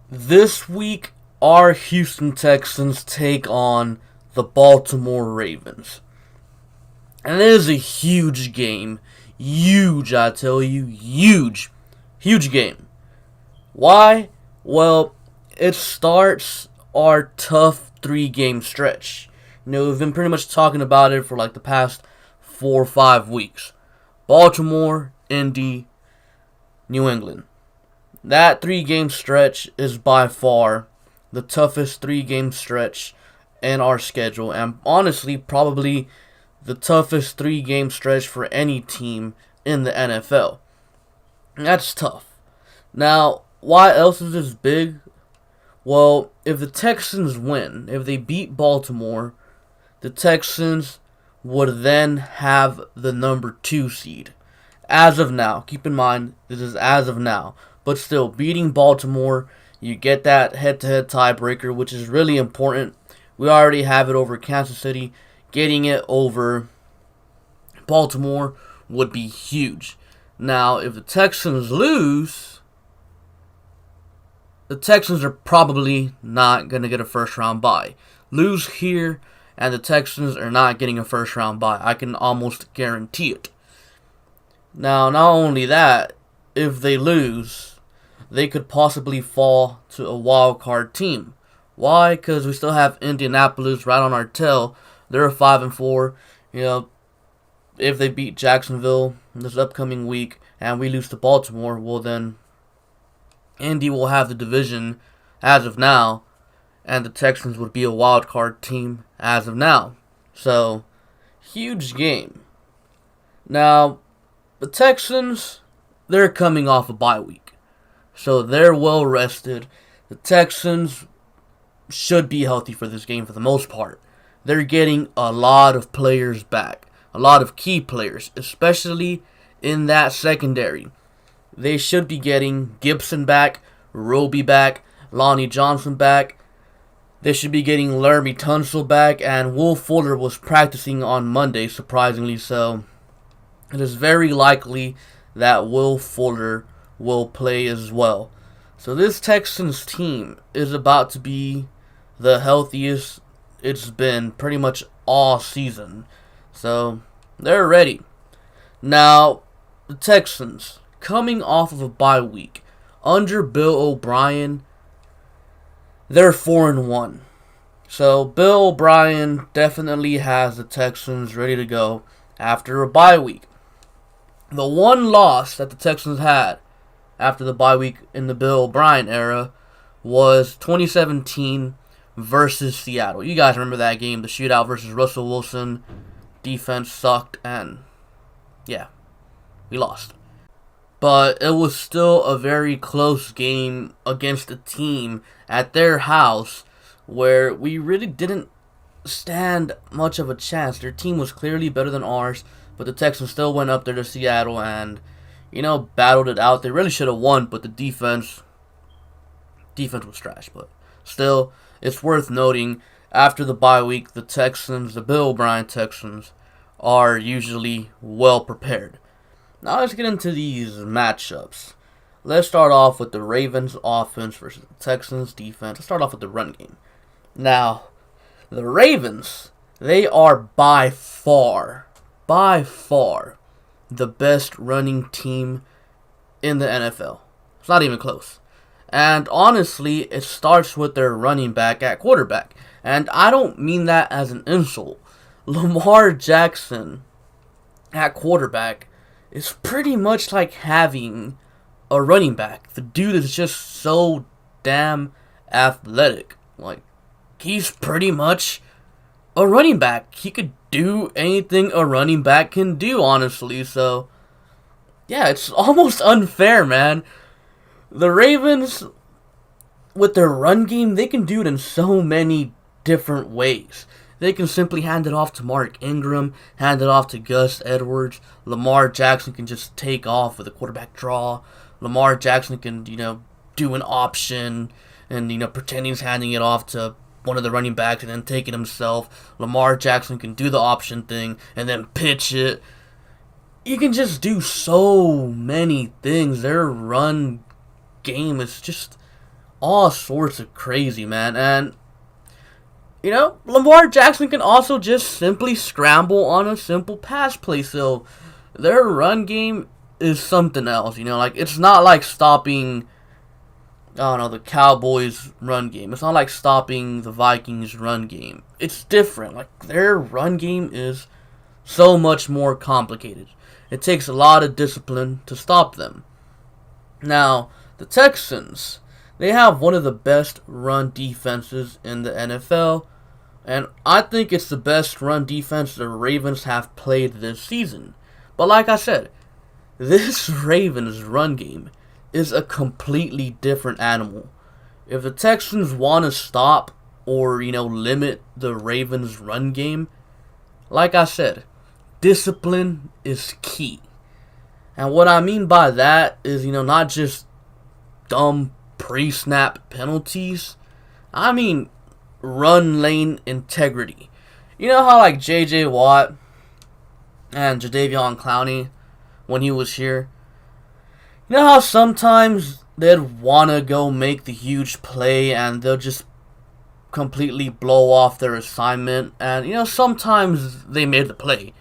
This week, our Houston Texans take on the Baltimore Ravens. And it is a huge game. Huge, I tell you. Huge. Huge game. Why? Well, it starts our tough 3-game stretch. We've been pretty much talking about it for like the past 4 or 5 weeks. Baltimore, Indy, New England. That 3-game stretch is by far the toughest 3-game stretch in our schedule, and honestly, probably the toughest 3-game stretch for any team in the NFL. That's tough. Now, why else is this big? Well, if the Texans win, if they beat Baltimore, the Texans would then have the number 2 seed. As of now, keep in mind, this is as of now. But still, beating Baltimore, you get that head-to-head tiebreaker, which is really important. We already have it over Kansas City. Getting it over Baltimore would be huge. Now, if the Texans lose, the Texans are probably not going to get a first-round bye. Lose here, and the Texans are not getting a first-round bye. I can almost guarantee it. Now, not only that, if they lose, they could possibly fall to a wild card team. Why? Because we still have Indianapolis right on our tail. They're 5-4. If they beat Jacksonville this upcoming week and we lose to Baltimore, well then Indy will have the division as of now, and the Texans would be a wild card team as of now. So, huge game. Now, the Texans, they're coming off a bye week. So they're well rested. The Texans should be healthy for this game for the most part. They're getting a lot of players back. A lot of key players, especially in that secondary. They should be getting Gibson back, Roby back, Lonnie Johnson back. They should be getting Laramie Tunsil back, and Will Fuller was practicing on Monday, surprisingly so. It is very likely that Will Fuller will play as well. So this Texans team is about to be the healthiest it's been pretty much all season. So they're ready. Now, the Texans, coming off of a bye week, under Bill O'Brien, they're 4-1. So Bill O'Brien definitely has the Texans ready to go after a bye week. The one loss that the Texans had after the bye week in the Bill O'Brien era was 2017 versus Seattle. You guys remember that game, the shootout versus Russell Wilson. Defense sucked, and yeah, we lost. But it was still a very close game against a team at their house where we really didn't stand much of a chance. Their team was clearly better than ours, but the Texans still went up there to Seattle and battled it out. They really should have won, but the defense was trash. But still, it's worth noting, after the bye week, the Texans, the Bill O'Brien Texans, are usually well prepared. Now let's get into these matchups. Let's start off with the Ravens offense versus the Texans defense. Let's start off with the run game. Now, the Ravens, they are by far, the best running team in the NFL. It's not even close. And honestly, it starts with their running back at quarterback. And I don't mean that as an insult. Lamar Jackson at quarterback is pretty much like having a running back. The dude is just so damn athletic. Like, he's pretty much a running back. He could do anything a running back can do, honestly. So, yeah, it's almost unfair, man. The Ravens, with their run game, they can do it in so many different ways. They can simply hand it off to Mark Ingram, hand it off to Gus Edwards. Lamar Jackson can just take off with a quarterback draw. Lamar Jackson can, do an option and, pretend he's handing it off to one of the running backs and then take it himself. Lamar Jackson can do the option thing and then pitch it. You can just do so many things. Their run game is just all sorts of crazy, man. And, Lamar Jackson can also just simply scramble on a simple pass play. So their run game is something else, Like, it's not like stopping, I don't know, the Cowboys' run game. It's not like stopping the Vikings' run game. It's different. Like, their run game is so much more complicated. It takes a lot of discipline to stop them. Now, the Texans, they have one of the best run defenses in the NFL, and I think it's the best run defense the Ravens have played this season. But like I said, this Ravens run game is a completely different animal. If the Texans want to stop or, limit the Ravens run game, like I said, discipline is key. And what I mean by that is, not just dumb pre-snap penalties. I mean run lane integrity. You know how like J.J. Watt and Jadeveon Clowney, when he was here, you know how sometimes they'd want to go make the huge play and they'll just completely blow off their assignment. And, sometimes they made the play.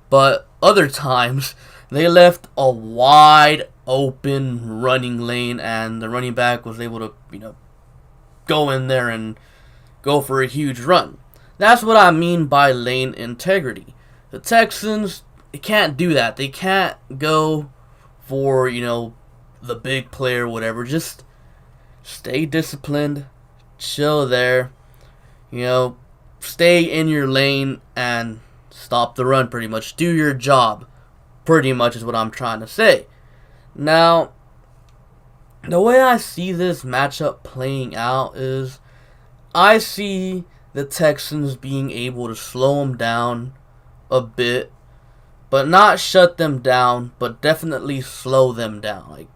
But other times, they left a wide open running lane and the running back was able to, go in there and go for a huge run. That's what I mean by lane integrity. The Texans, they can't do that. They can't go for, the big play or whatever. Just stay disciplined, chill there, stay in your lane and stop the run pretty much. Do your job, pretty much is what I'm trying to say. Now, the way I see this matchup playing out is I see the Texans being able to slow them down a bit, but not shut them down, but definitely slow them down. Like,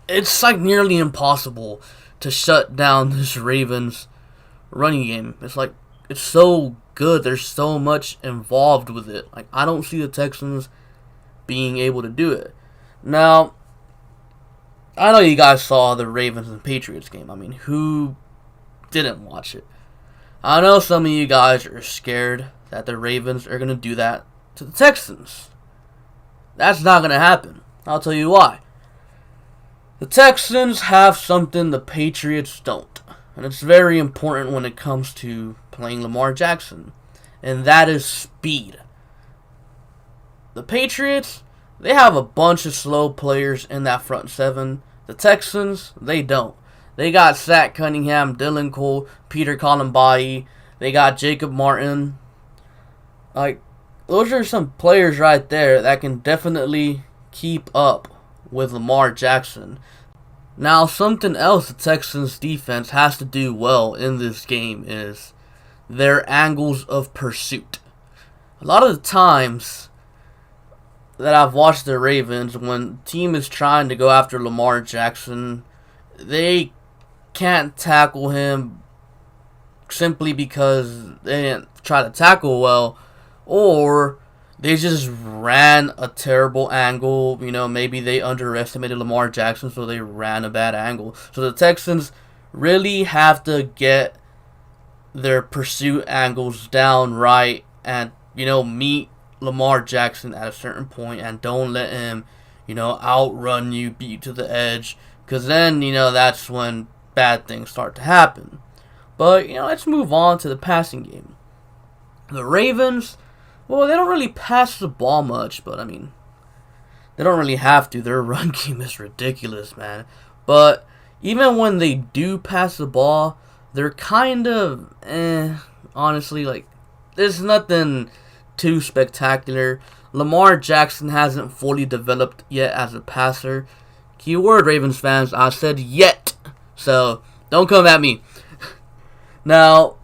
it's like nearly impossible to shut down this Ravens running game. It's so good. There's so much involved with it. Like, I don't see the Texans being able to do it. Now, I know you guys saw the Ravens and Patriots game. I mean, who didn't watch it? I know some of you guys are scared that the Ravens are going to do that to the Texans. That's not going to happen. I'll tell you why. The Texans have something the Patriots don't. And it's very important when it comes to playing Lamar Jackson. And that is speed. The Patriots, they have a bunch of slow players in that front seven. The Texans, they don't. They got Zach Cunningham, Dylan Cole, Peter Colombayi. They got Jacob Martin. Like, those are some players right there that can definitely keep up with Lamar Jackson. Now, something else the Texans defense has to do well in this game is their angles of pursuit. A lot of the times that I've watched the Ravens, when the team is trying to go after Lamar Jackson, they can't tackle him simply because they didn't try to tackle well, or they just ran a terrible angle. Maybe they underestimated Lamar Jackson, so they ran a bad angle. So the Texans really have to get their pursuit angles down right and, meet Lamar Jackson at a certain point and don't let him, outrun you, beat you to the edge, because then, that's when bad things start to happen. But, let's move on to the passing game. The Ravens, well, they don't really pass the ball much, but, they don't really have to. Their run game is ridiculous, man. But even when they do pass the ball, they're kind of, honestly, like, there's nothing too spectacular. Lamar Jackson hasn't fully developed yet as a passer. Keyword, Ravens fans, I said yet. So, don't come at me. Now,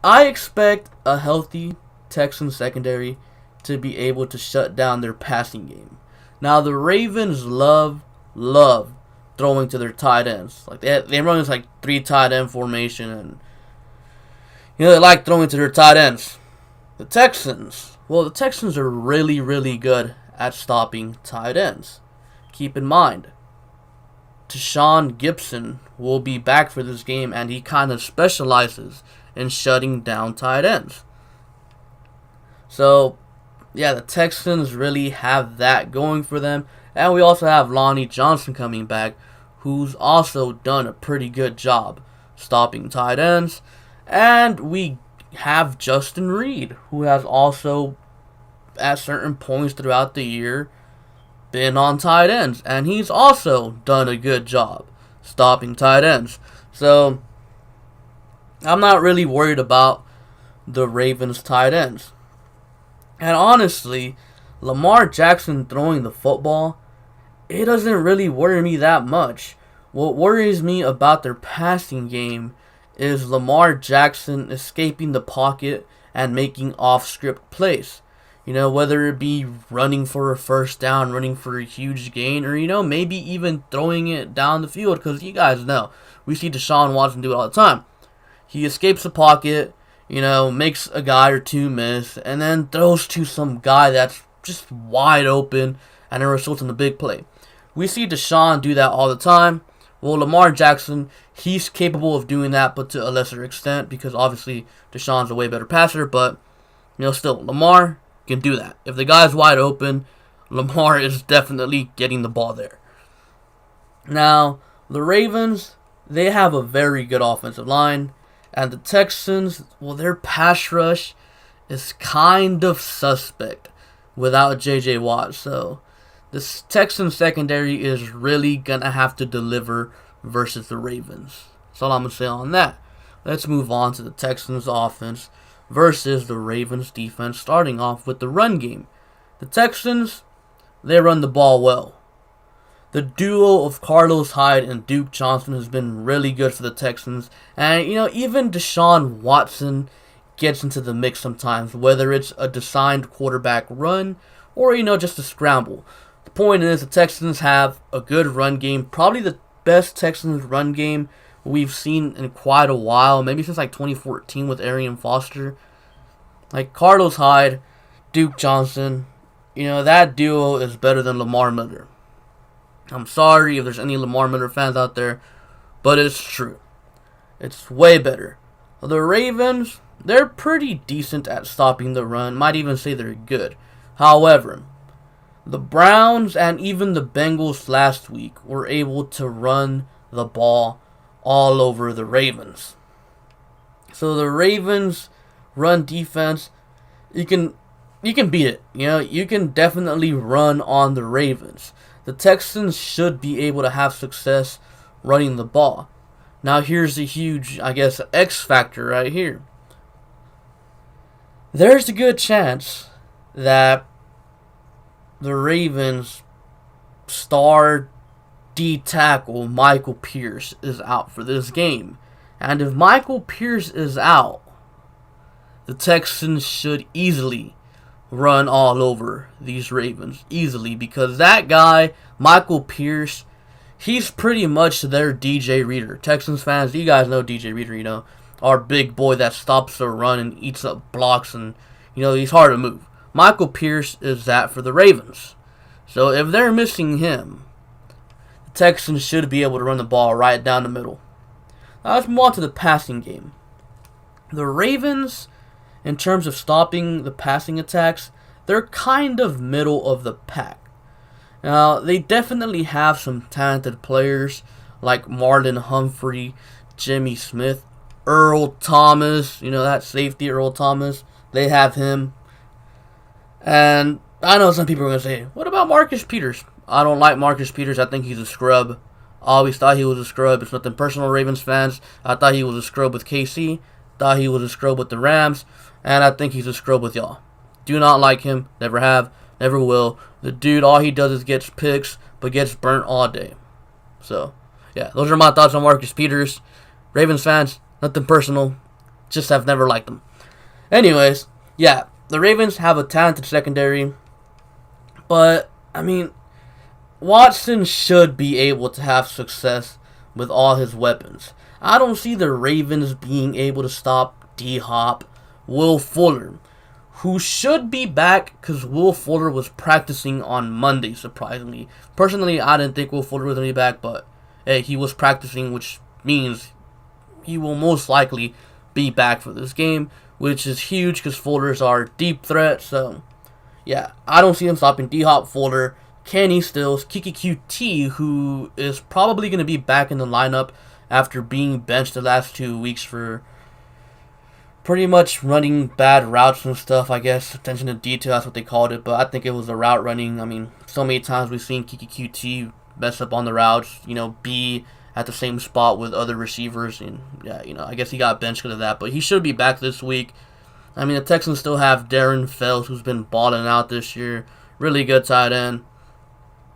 I expect a healthy Texans secondary to be able to shut down their passing game. Now, the Ravens love throwing to their tight ends. Like, they run this, 3 tight end formation, and, they like throwing to their tight ends. The Texans are really, really good at stopping tight ends. Keep in mind, Tashawn Gibson will be back for this game, and he kind of specializes in shutting down tight ends. So, yeah, the Texans really have that going for them. And we also have Lonnie Johnson coming back, who's also done a pretty good job stopping tight ends. And we have Justin Reed, who has also, at certain points throughout the year, been on tight ends. And he's also done a good job stopping tight ends. So, I'm not really worried about the Ravens tight ends. And honestly, Lamar Jackson throwing the football, it doesn't really worry me that much. What worries me about their passing game is Lamar Jackson escaping the pocket and making off-script plays. You know, whether it be running for a first down, running for a huge gain, or, you know, maybe even throwing it down the field. Because you guys know, we see Deshaun Watson do it all the time. He escapes the pocket, you know, makes a guy or two miss, and then throws to some guy that's just wide open, and it results in a big play. We see Deshaun do that all the time. Well, Lamar Jackson, he's capable of doing that, but to a lesser extent, because obviously Deshaun's a way better passer, but, you know, still, Lamar can do that. If the guy's wide open, Lamar is definitely getting the ball there. Now, the Ravens, they have a very good offensive line. And the Texans, well, their pass rush is kind of suspect without J.J. Watt. So, this Texans secondary is really going to have to deliver versus the Ravens. That's all I'm going to say on that. Let's move on to the Texans offense versus the Ravens defense, starting off with the run game. The Texans, they run the ball well. The duo of Carlos Hyde and Duke Johnson has been really good for the Texans. And, you know, even Deshaun Watson gets into the mix sometimes, whether it's a designed quarterback run or, you know, just a scramble. The point is the Texans have a good run game, probably the best Texans run game we've seen in quite a while, maybe since like 2014 with Arian Foster. Like Carlos Hyde, Duke Johnson, you know, that duo is better than Lamar Miller. I'm sorry if there's any Lamar Miller fans out there, but it's true. It's way better. The Ravens, they're pretty decent at stopping the run. Might even say they're good. However, the Browns and even the Bengals last week were able to run the ball all over the Ravens. So the Ravens run defense, you can beat it. You know, you can definitely run on the Ravens. The Texans should be able to have success running the ball. Now here's a huge, I guess, X factor right here. There's a good chance that the Ravens star D tackle Michael Pierce is out for this game. And if Michael Pierce is out, the Texans should easily run all over these Ravens. Easily, because that guy, Michael Pierce, he's pretty much their DJ Reader. Texans fans, you guys know DJ Reader, you know, our big boy that stops the run and eats up blocks, and, you know, he's hard to move. Michael Pierce is that for the Ravens. So if they're missing him, the Texans should be able to run the ball right down the middle. Now let's move on to the passing game. The Ravens, in terms of stopping the passing attacks, they're kind of middle of the pack. Now, they definitely have some talented players like Marlon Humphrey, Jimmy Smith, Earl Thomas, you know, that safety Earl Thomas. They have him. And I know some people are going to say, what about Marcus Peters? I don't like Marcus Peters. I think he's a scrub. I always thought he was a scrub. It's nothing personal, Ravens fans. I thought he was a scrub with KC. Thought he was a scrub with the Rams. And I think he's a scrub with y'all. Do not like him. Never have. Never will. The dude, all he does is gets picks, but gets burnt all day. So, yeah, those are my thoughts on Marcus Peters. Ravens fans, nothing personal. Just have never liked him. Anyways, yeah, the Ravens have a talented secondary. But, I mean, Watson should be able to have success with all his weapons. I don't see the Ravens being able to stop D-Hop, Will Fuller, who should be back because Will Fuller was practicing on Monday, surprisingly. Personally, I didn't think Will Fuller was going to be back, but hey, he was practicing, which means he will most likely be back for this game, which is huge because Fuller's our deep threat. So, yeah, I don't see him stopping D-Hop, Fuller, Kenny Stills, Kiki QT, who is probably going to be back in the lineup after being benched the last 2 weeks for pretty much running bad routes and stuff, I guess. Attention to detail, that's what they called it. But I think it was the route running. I mean, so many times we've seen Kiki QT mess up on the routes, be at the same spot with other receivers. And, yeah, I guess he got benched because of that. But he should be back this week. I mean, the Texans still have Darren Fells, who's been balling out this year. Really good tight end.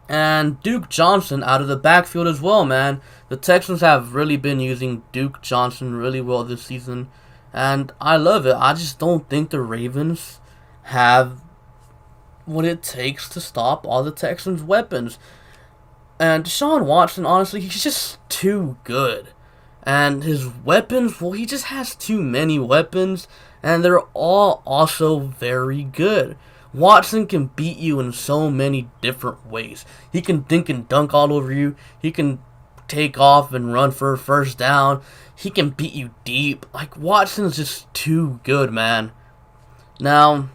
And Duke Johnson out of the backfield as well, man. The Texans have really been using Duke Johnson really well this season. And I love it. I just don't think the Ravens have what it takes to stop all the Texans' weapons. And Deshaun Watson, honestly, he's just too good. And his weapons, well, he just has too many weapons. And they're all also very good. Watson can beat you in so many different ways. He can dink and dunk all over you. He can take off and run for a first down. He can beat you deep. Like, Watson's just too good, man. Now,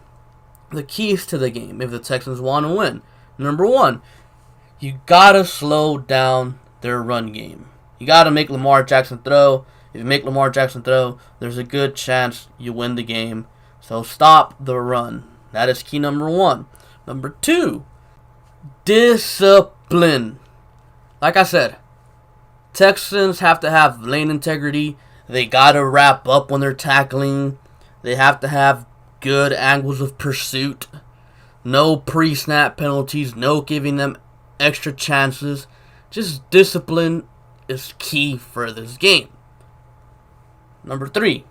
the keys to the game, if the Texans want to win. Number one, you gotta slow down their run game. You gotta make Lamar Jackson throw. If you make Lamar Jackson throw, there's a good chance you win the game. So stop the run. That is key number one. Number two, discipline. Like I said, Texans have to have lane integrity. They gotta wrap up when they're tackling. They have to have good angles of pursuit. No pre-snap penalties. No giving them extra chances. Just discipline is key for this game. Number three,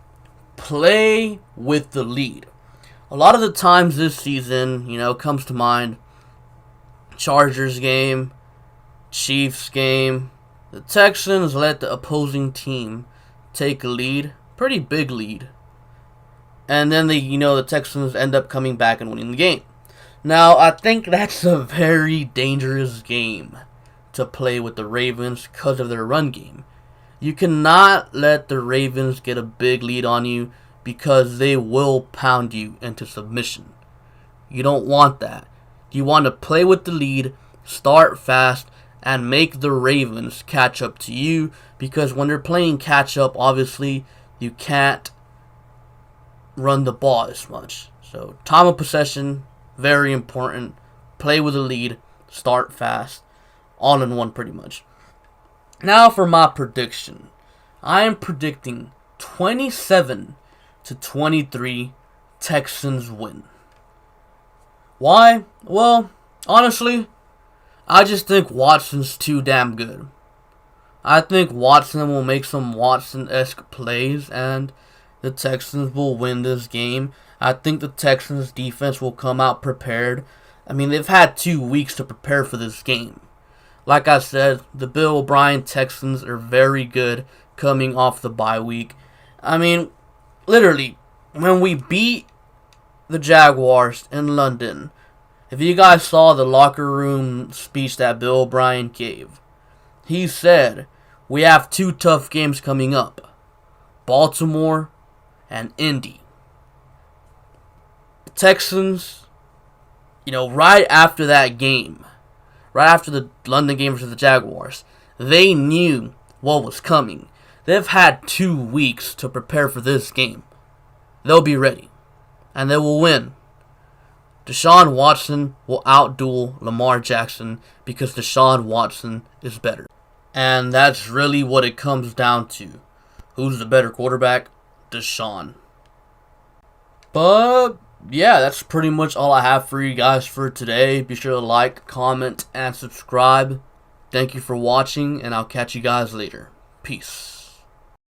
play with the lead. A lot of the times this season, comes to mind Chargers game, Chiefs game. The Texans let the opposing team take a lead, pretty big lead. And then the Texans end up coming back and winning the game. Now, I think that's a very dangerous game to play with the Ravens because of their run game. You cannot let the Ravens get a big lead on you because they will pound you into submission. You don't want that. You want to play with the lead, start fast, and make the Ravens catch up to you, because when they're playing catch up, obviously, you can't run the ball as much. So, time of possession, very important. Play with the lead, start fast, all in one pretty much. Now for my prediction. I am predicting 27-23 Texans win. Why? Well, honestly, I just think Watson's too damn good. I think Watson will make some Watson-esque plays and the Texans will win this game. I think the Texans defense will come out prepared. I mean, they've had 2 weeks to prepare for this game. Like I said, the Bill O'Brien Texans are very good coming off the bye week. I mean, literally, when we beat the Jaguars in London, if you guys saw the locker room speech that Bill O'Brien gave, he said, we have 2 tough games coming up. Baltimore and Indy. The Texans, right after that game, right after the London game versus the Jaguars, they knew what was coming. They've had 2 weeks to prepare for this game. They'll be ready. And they will win. Deshaun Watson will outduel Lamar Jackson because Deshaun Watson is better. And that's really what it comes down to. Who's the better quarterback? Deshaun. But yeah, that's pretty much all I have for you guys for today. Be sure to like, comment, and subscribe. Thank you for watching, and I'll catch you guys later. Peace.